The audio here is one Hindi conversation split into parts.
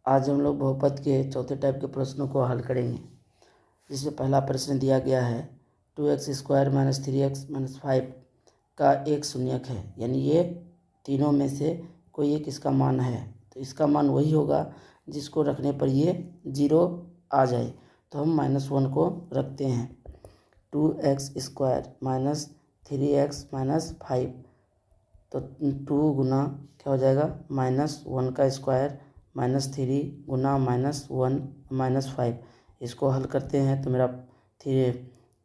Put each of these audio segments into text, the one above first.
आज हम लोग बहुपद के चौथे टाइप के प्रश्नों को हल करेंगे, जिसमें पहला प्रश्न दिया गया है 2x² - 3x - 5 का एक शून्यक है, यानी ये तीनों में से कोई एक इसका मान है। तो इसका मान वही होगा जिसको रखने पर ये 0 आ जाए। तो हम -1 को रखते हैं। 2x² - 3x - 5, तो 2 गुना क्या हो जाएगा -1 का स्क्वायर -3 गुना -1 -5। इसको हल करते हैं तो मेरा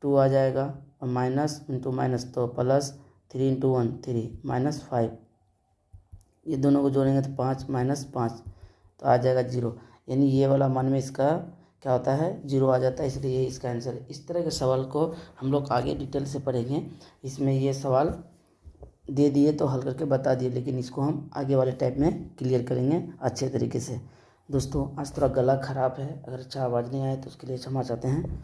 2 आ जाएगा और माइनस इंटू माइनस तो प्लस 3 × 1 3 -5। ये दोनों को जोड़ेंगे तो 5 - 5 तो आ जाएगा 0, यानी ये वाला मान में इसका क्या होता है 0 आ जाता है, इसलिए ये इसका आंसर है। इस तरह के सवाल को हम लोग आगे डिटेल से पढ़ेंगे। इसमें ये सवाल दे दिए तो हल करके बता दिए, लेकिन इसको हम आगे वाले टाइप में क्लियर करेंगे अच्छे तरीके से। दोस्तों आज थोड़ा गला ख़राब है, अगर अच्छा आवाज़ नहीं आए तो उसके लिए क्षमा चाहते हैं।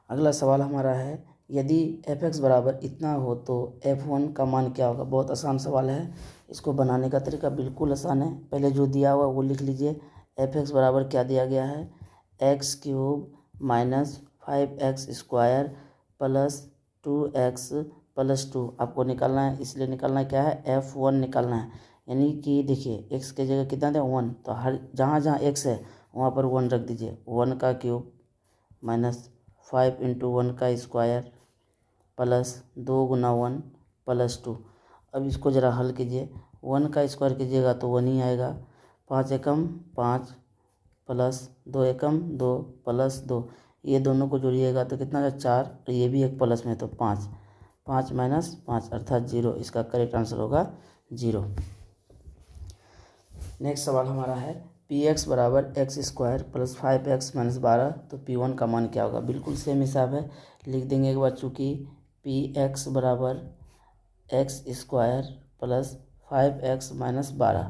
अगला सवाल हमारा है, यदि f(x) बराबर इतना हो तो f(1) का मान क्या होगा। बहुत आसान सवाल है, इसको बनाने का तरीका बिल्कुल आसान है। पहले जो दिया हुआ वो लिख लीजिए। f(x) बराबर क्या दिया गया है, x³ - 5x² + 2x + 2 आपको निकालना है। इसलिए निकालना क्या है, f(1) निकालना है। यानी कि देखिए x के जगह कितना दें 1, तो हर जहाँ जहाँ x है वहाँ पर 1 रख दीजिए। 1 का क्यूब माइनस 5 × 1 का स्क्वायर प्लस 2 × 1 + 2। अब इसको ज़रा हल कीजिए। 1 का स्क्वायर कीजिएगा तो 1 ही आएगा। 5 एकम 5 प्लस 2 एकम 2 प्लस 2, ये दोनों को जोड़िएगा तो कितना है 4, और ये भी एक प्लस में तो 5 5 - 5 अर्थात 0। इसका करेक्ट आंसर होगा 0। नेक्स्ट सवाल हमारा है px बराबर x² + 5x - 12, तो p1 का मान क्या होगा। बिल्कुल सेम हिसाब है, लिख देंगे एक बार। चूँकि px बराबर x² + 5x - 12,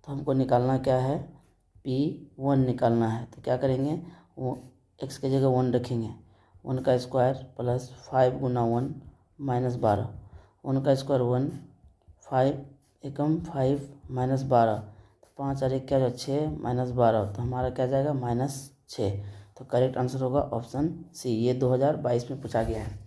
तो हमको निकालना क्या है, p1 निकालना है। तो क्या करेंगे, वो x के जगह 1 रखेंगे। 1 का स्क्वायर प्लस 5 × 1 - 12। 1 का स्क्वायर 1, 5 एकम 5 - 12, 5 और 1 क्या हो 6 - 12, तो हमारा क्या जाएगा -6। तो करेक्ट आंसर होगा ऑप्शन सी। ये 2022 में पूछा गया है।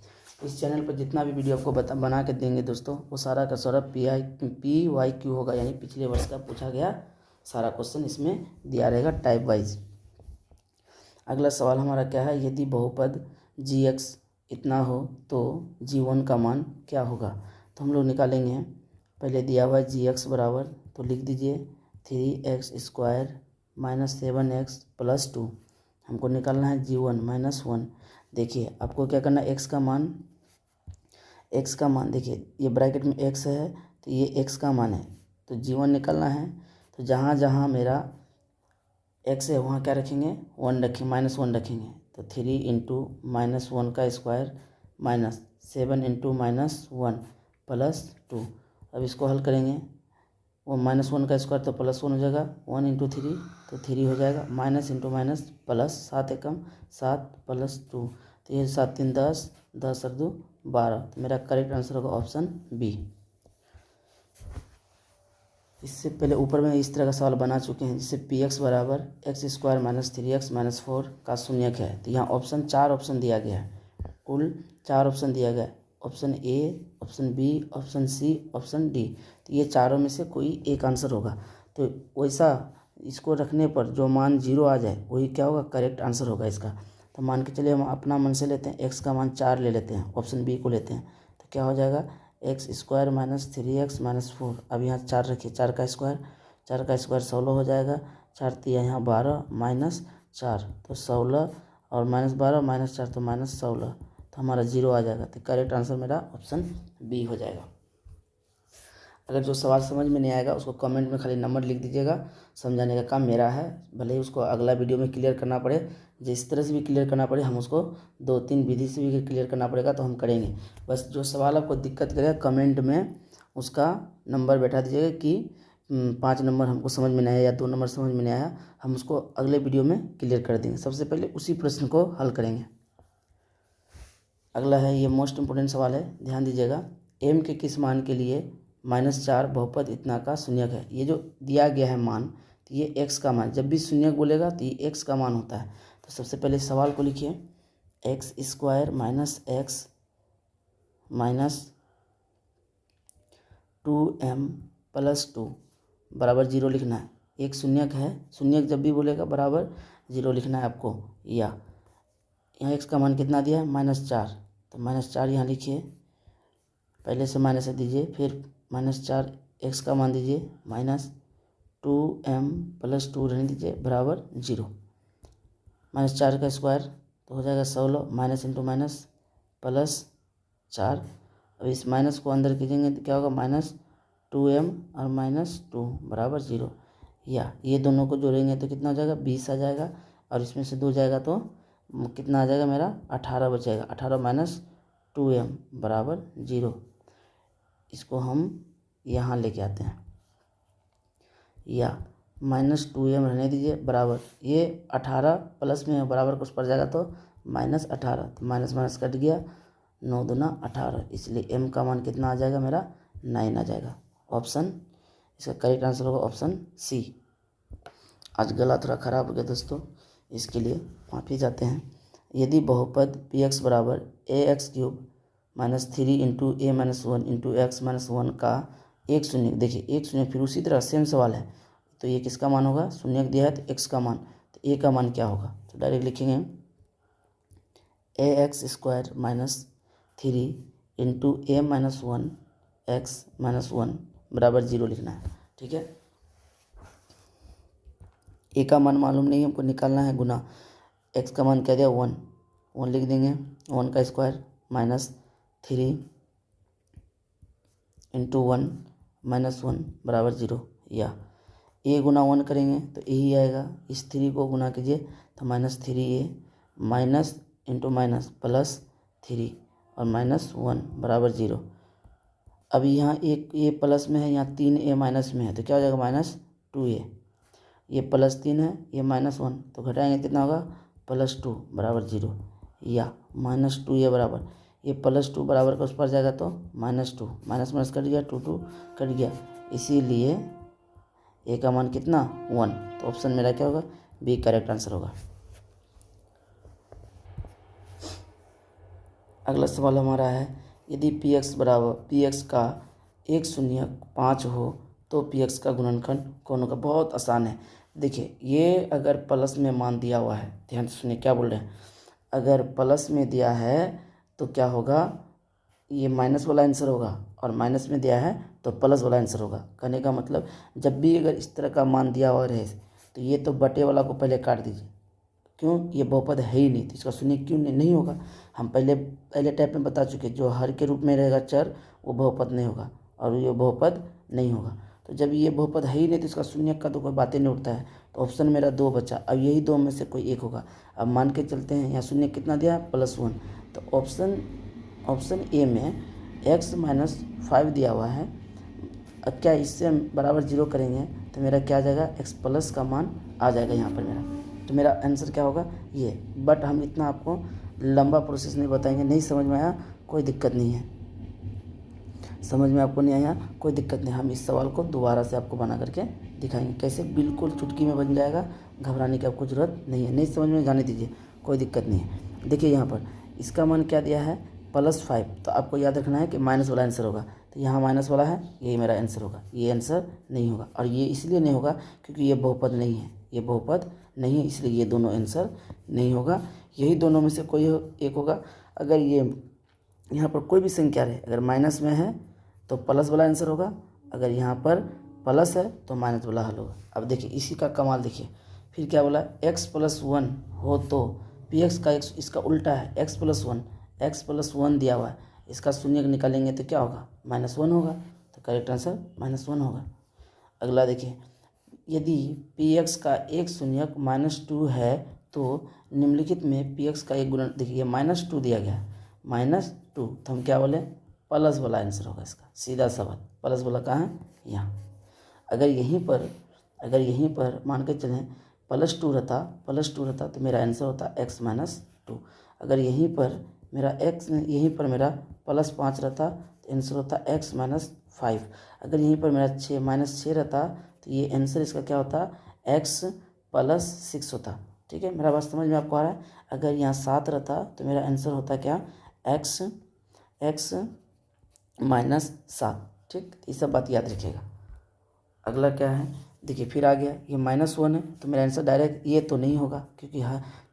इस चैनल पर जितना भी वीडियो आपको बना के देंगे दोस्तों, वो सारा का सारा PYQ होगा, यानी पिछले वर्ष का पूछा गया सारा क्वेश्चन इसमें दिया रहेगा टाइप वाइज। अगला सवाल हमारा क्या है, यदि बहुपद gx इतना हो तो g1 का मान क्या होगा। तो हम लोग निकालेंगे। पहले दिया हुआ है gx बराबर, तो लिख दीजिए 3x² - 7x + 2। हमको निकालना है g1 -1। देखिए आपको क्या करना है, x का मान देखिए, ये ब्रैकेट में x है तो ये x का मान है, तो g1 निकालना है। तो जहाँ जहाँ मेरा x है वहाँ क्या रखेंगे 1 रखेंगे, -1 रखेंगे। तो 3 × -1 का स्क्वायर माइनस 7 × -1 + 2। अब इसको हल करेंगे, वो -1 का स्क्वायर तो +1 हो जाएगा, 1 × 3 तो 3 हो जाएगा, माइनस इंटू माइनस प्लस 7 एकम 7 + 2, तो ये 7 3 10 10 और 2 12। तो मेरा करेक्ट आंसर होगा ऑप्शन बी। इससे पहले ऊपर में इस तरह का सवाल बना चुके हैं, जिससे px बराबर x² - 3x - 4 का शून्यक है। तो यहाँ चार ऑप्शन दिया गया है, कुल 4 ऑप्शन दिया गया है। Option A, option B, option C, option D. तो ये चारों में से कोई एक आंसर होगा। तो वैसा इसको रखने पर जो मान 0 आ जाए वही क्या होगा, करेक्ट आंसर होगा इसका। तो मान के चलिए हम अपना मन से लेते हैं, x का मान 4 ले लेते हैं, ऑप्शन बी को लेते हैं। तो क्या हो जाएगा, x² - 3x - 4। अब यहाँ 4 रखिए, 4 का स्क्वायर 16 हो जाएगा। 4 तिया यहाँ 12 -4, तो 16 और -12 -4 तो -16, तो हमारा 0 आ जाएगा। तो करेक्ट आंसर मेरा ऑप्शन बी हो जाएगा। अगर जो सवाल समझ में नहीं आएगा उसको कमेंट में खाली नंबर लिख दीजिएगा, समझाने का काम मेरा है। भले ही उसको अगला वीडियो में क्लियर करना पड़े, जिस तरह से भी क्लियर करना पड़े, हम उसको 2-3 विधि से भी क्लियर करना पड़ेगा तो हम करेंगे। बस जो सवाल आपको दिक्कत करेगा कमेंट में उसका नंबर बैठा दीजिएगा कि 5 नंबर हमको समझ में नहीं आया या 2 नंबर समझ में नहीं आया, हम उसको अगले वीडियो में क्लियर कर देंगे। सबसे पहले उसी प्रश्न को हल करेंगे। अगला है, ये मोस्ट इम्पोर्टेंट सवाल है, ध्यान दीजिएगा। m के किस मान के लिए -4 बहुपद इतना का शून्यक है। ये जो दिया गया है मान तो ये x का मान, जब भी शून्य बोलेगा तो ये x का मान होता है। तो सबसे पहले सवाल को लिखिए, x square minus x minus 2m plus 2 बराबर 0 लिखना है। एक शून्यक है, शून्यक जब भी बोलेगा बराबर 0 लिखना है आपको। या यहाँ x का मान कितना दिया है, -4, तो -4 यहाँ लिखिए, पहले से माइनस दीजिए, फिर -4 x का मान दीजिए, -2m प्लस 2 रहने दीजिए बराबर 0। -4 का स्क्वायर तो हो जाएगा 16, माइनस इंटू माइनस प्लस 4। अब इस माइनस को अंदर कीजिएंगे तो क्या होगा, -2m और -2 बराबर 0। या ये दोनों को जोड़ेंगे तो कितना हो जाएगा, 20 आ जाएगा, और इसमें से 2 जाएगा तो कितना आ जाएगा मेरा, 18 बचेगा। 18 माइनस 2m बराबर 0। इसको हम यहाँ लेके आते हैं, या -2m रहने दीजिए बराबर, ये 18 प्लस में बराबर कुछ पड़ जाएगा तो -18, तो माइनस माइनस कट गया, 9 दूना 18, इसलिए m का मान कितना आ जाएगा मेरा, 9 आ जाएगा। ऑप्शन, इसका करेक्ट आंसर होगा ऑप्शन सी। आज गला थोड़ा ख़राब हो गया दोस्तों, इसके लिए माफ़ी चाहते हैं। यदि बहुपद पी एक्स बराबर ax³ -3 into a - 1 into x - 1 का एक शून्य, देखिए एक शून्य, फिर उसी तरह सेम सवाल है, तो ये किसका मान होगा, शून्य दिया है तो x का मान, तो a का मान क्या होगा, तो डायरेक्ट लिखेंगे ax² -3 इंटू a - 1 x - 1 बराबर 0 लिखना है। ठीक है, ए का मान मालूम नहीं है, हमको निकालना है गुना, x का मान क्या दिया, 1 लिख देंगे, 1 का स्क्वायर -3 इंटू 1 - 1 बराबर 0। या a गुना 1 करेंगे तो यही आएगा, इस 3 को गुना कीजिए तो -3a minus into minus plus 3 और -1 बराबर 0। अभी यहाँ एक a प्लस में है, यहाँ 3a माइनस में है, तो क्या हो जाएगा, -2a, ये +3 है, ये -1, तो घटाएंगे कितना होगा, +2 बराबर 0। या -2a बराबर, ये +2 बराबर का उस पर जाएगा तो -2, माइनस माइनस कट गया, 2 कट गया, इसीलिए a का मान कितना, 1। तो ऑप्शन मेरा क्या होगा, बी करेक्ट आंसर होगा। अगला सवाल हमारा है, यदि px का एक शून्यक 5 हो तो px का गुणनखंड कौन होगा। बहुत आसान है, देखिए ये अगर प्लस में मान दिया हुआ है, ध्यान से सुनिए क्या बोल रहे हैं, अगर प्लस में दिया है तो क्या होगा, ये माइनस वाला आंसर होगा, और माइनस में दिया है तो प्लस वाला आंसर होगा। कहने का मतलब जब भी अगर इस तरह का मान दिया हुआ रहे तो ये तो बटे वाला को पहले काट दीजिए, क्यों, ये बहुपद है ही नहीं, तो इसका शून्य क्यों नहीं होगा। हम पहले टाइप में बता चुके, जो हर के रूप में रहेगा चर वो बहुपद नहीं होगा, और ये बहुपद नहीं होगा। तो जब ये बहुपद है ही नहीं तो इसका शून्य का तो कोई बातें नहीं उठता है। तो ऑप्शन मेरा 2 बचा, अब यही 2 में से कोई एक होगा। अब मान के चलते हैं, यहाँ शून्य कितना दिया है, +1, तो ऑप्शन ए में x - 5 दिया हुआ है। अब क्या इससे हम बराबर 0 करेंगे तो मेरा क्या आ जाएगा, x प्लस का मान आ जाएगा यहाँ पर मेरा, तो मेरा आंसर क्या होगा ये। बट हम इतना आपको लंबा प्रोसेस नहीं बताएंगे, नहीं समझ में आया कोई दिक्कत नहीं है, समझ में आपको नहीं आया कोई दिक्कत नहीं, हम इस सवाल को दोबारा से आपको बना करके दिखाएंगे कैसे, बिल्कुल चुटकी में बन जाएगा, घबराने की आपको ज़रूरत नहीं है, नहीं समझ में जाने दीजिए, कोई दिक्कत नहीं है। देखिए यहाँ पर इसका मान क्या दिया है, +5, तो आपको याद रखना है कि माइनस वाला आंसर होगा, तो यहाँ माइनस वाला है, यही मेरा आंसर होगा, ये आंसर नहीं होगा। और ये इसलिए नहीं होगा क्योंकि ये बहुपद नहीं है, ये बहुपद नहीं है, इसलिए ये दोनों आंसर नहीं होगा, यही दोनों में से कोई एक होगा। अगर ये यहाँ पर कोई भी संख्या रहे, अगर माइनस में है तो प्लस वाला आंसर होगा, अगर यहाँ पर प्लस है तो माइनस वाला हल होगा। अब देखिए इसी का कमाल देखिए, फिर क्या बोला, x+1 हो तो px का इसका उल्टा है, x+1 दिया हुआ है, इसका शून्य निकालेंगे तो क्या होगा, -1 होगा, तो करेक्ट आंसर -1 होगा। अगला देखिए, यदि px का एक शून्यक -2 है तो निम्नलिखित में px का एक गुणन, देखिए -2 दिया गया है, -2, तो हम क्या बोले, प्लस वाला आंसर होगा इसका, सीधा सा बात, प्लस वाला कहाँ है, यहाँ। अगर यहीं पर मान के चलें +2 रहता तो मेरा आंसर होता x - 2। अगर यहीं पर मेरा +5 रहता तो आंसर होता x - 5। अगर यहीं पर मेरा -6 रहता तो ये आंसर इसका क्या होता, x प्लस 6 होता। ठीक है, मेरा बात समझ में आपको आ रहा है। अगर यहाँ 7 रहता तो मेरा आंसर होता क्या, x माइनस 7। ठीक, ये सब बात याद रखिएगा। अगला क्या है, देखिए फिर आ गया, ये -1 है तो मेरा आंसर डायरेक्ट ये तो नहीं होगा, क्योंकि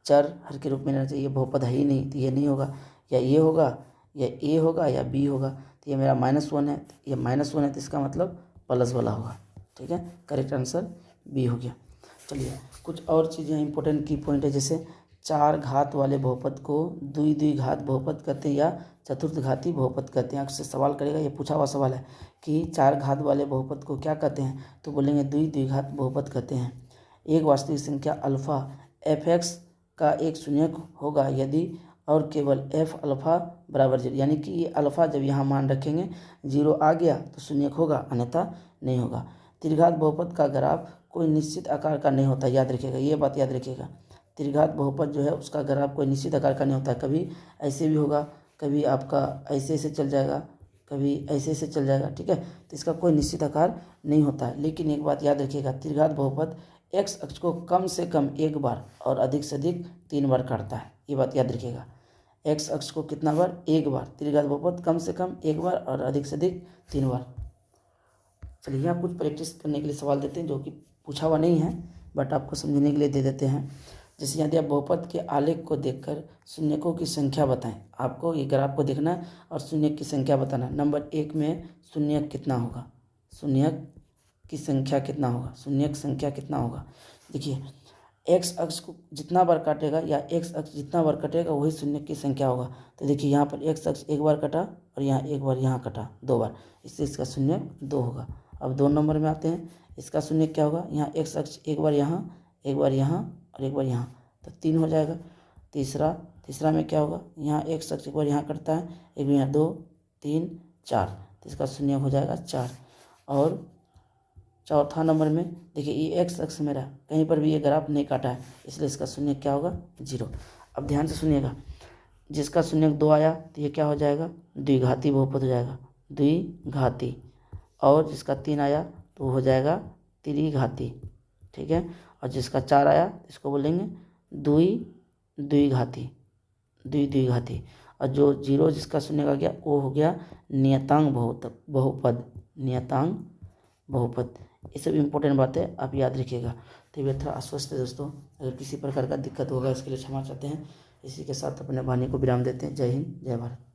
चर हर के रूप में रहना चाहिए, बहुपद है ही नहीं, तो ये नहीं होगा। या ये होगा या ए होगा या बी होगा। तो ये मेरा -1 है, ये -1 है तो इसका मतलब प्लस वाला होगा। ठीक है, करेक्ट आंसर बी हो गया। चलिए कुछ और चीज़ें इंपॉर्टेंट की पॉइंट है, जैसे 4 घात वाले बहुपद को द्विघात बहुपद कहते हैं या चतुर्थघाती बहुपद कहते हैं। आपसे सवाल करेगा, ये पूछा हुआ सवाल है कि 4 घात वाले बहुपद को क्या कहते हैं, तो बोलेंगे द्विघात बहुपद कहते हैं। एक वास्तविक संख्या अल्फा f(x) का एक शून्यक होगा यदि और केवल f अल्फा बराबर 0, यानी कि ये अल्फा जब यहाँ मान रखेंगे 0 आ गया तो शून्यक होगा, अन्यथा नहीं होगा। त्रिघात बहुपद का ग्राफ कोई निश्चित आकार का नहीं होता, याद रखिएगा, ये बात याद रखिएगा। त्रिघात बहुपद जो है उसका ग्राफ कोई निश्चित आकार का नहीं होता, कभी ऐसे भी होगा, कभी आपका ऐसे से चल जाएगा, कभी ऐसे से चल जाएगा। ठीक है, तो इसका कोई निश्चित आकार नहीं होता है। लेकिन एक बात याद रखिएगा, त्रिघात बहुपद x अक्ष को कम से कम एक बार और अधिक से अधिक 3 बार काटता है, ये बात याद रखिएगा। x अक्ष को कितना बार, एक बार। त्रिघात बहुपद कम से कम एक बार और अधिक से अधिक 3 बार। चलिए यहाँ कुछ प्रैक्टिस करने के लिए सवाल देते हैं, जो कि पूछा हुआ नहीं है बट आपको समझने के लिए दे देते हैं। जैसे यहाँ दिया, बहुपद के आलेख को देखकर शून्यकों की संख्या बताएं। आपको ये ग्राफ को देखना है और शून्यक की संख्या बताना। नंबर 1 में शून्यक कितना होगा, शून्यक की संख्या कितना होगा, शून्यक संख्या कितना होगा। देखिए x अक्ष को जितना बार काटेगा या x अक्ष जितना बार कटेगा वही शून्यक की संख्या होगा। तो देखिए यहाँ पर x अक्ष एक बार कटा और यहाँ एक बार यहाँ कटा, 2 बार, इससे इसका शून्यक 2 होगा। अब 2 नंबर में आते हैं, इसका शून्यक क्या होगा, यहाँ x अक्ष एक बार यहाँ, एक बार यहाँ और एक बार यहाँ, तो 3 हो जाएगा। तीसरा में क्या होगा, यहाँ x अक्ष एक बार यहाँ कटता है, एक बार यहाँ 2 3 4, तो इसका शून्यक हो जाएगा 4। और चौथा नंबर में देखिए, ये x अक्ष मेरा कहीं पर भी ये ग्राफ नहीं काटा है, इसलिए इसका शून्यक क्या होगा, 0। अब ध्यान से सुनिएगा, जिसका शून्यक 2 आया तो ये क्या हो जाएगा, द्विघाती बहुपद हो जाएगा, द्विघाती। और जिसका 3 आया तो हो जाएगा त्रिघाती। ठीक है, और जिसका 4 आया इसको बोलेंगे द्विघाती, द्विघाती। और जो 0 जिसका शून्यक आ गया वो हो गया नियतांक बहुपद, नियतांक बहुपद। ये सब इंपॉर्टेंट बातें आप याद रखिएगा। तो ये थोड़ा आश्वस्त है दोस्तों, अगर किसी प्रकार का दिक्कत होगा इसके लिए क्षमा चाहते हैं। इसी के साथ अपने वाणी को विराम देते हैं। जय हिंद, जय भारत।